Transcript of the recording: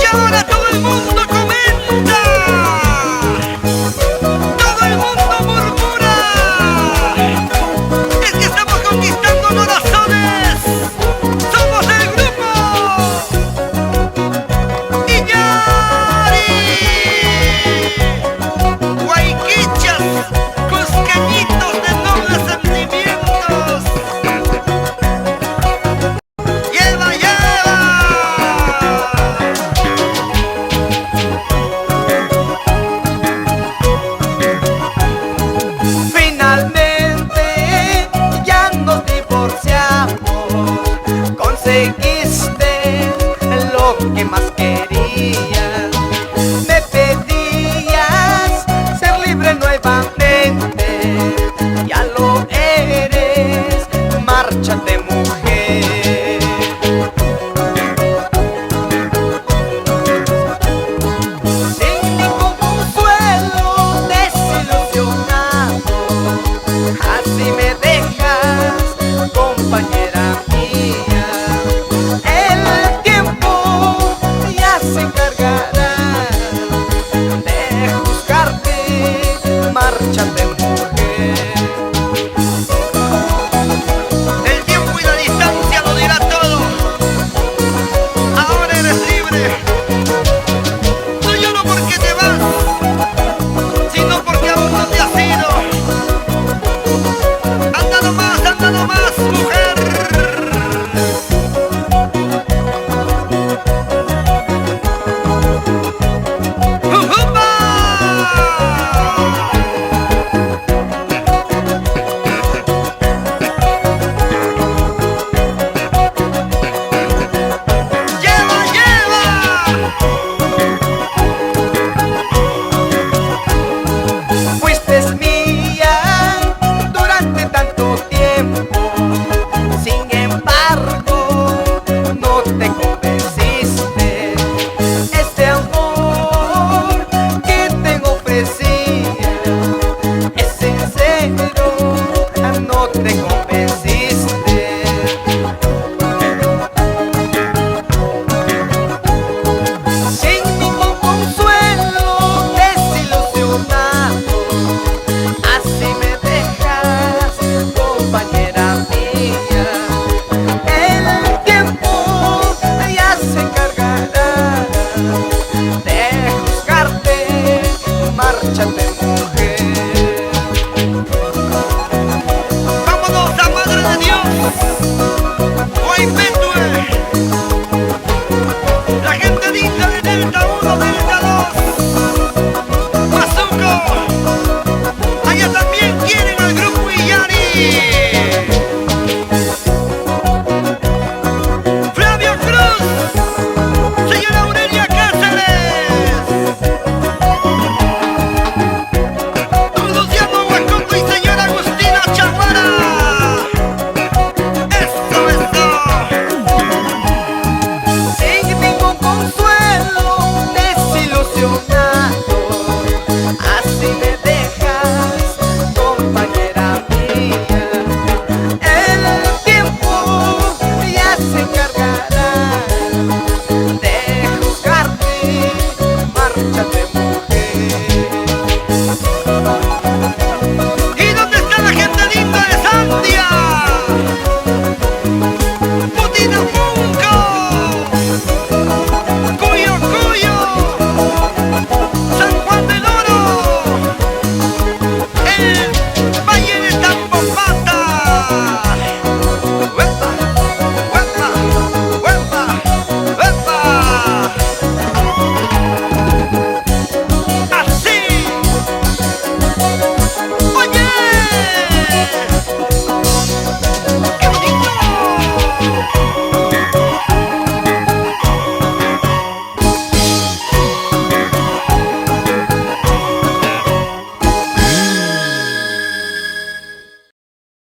Y ahora todo el mundo comenta, todo el mundo murmura, es que estamos conquistando corazones, somos el grupo Iñari. Guayquichas, cusqueñitos de nobles sentimientos. ¡Lleva, lleva! Finalmente ya nos divorciamos, conseguiste lo que más querías, me pedías ser libre nuevamente, ya lo eres, márchate mujer. Sin ningún consuelo, desilusionado, así me dejas, compañero.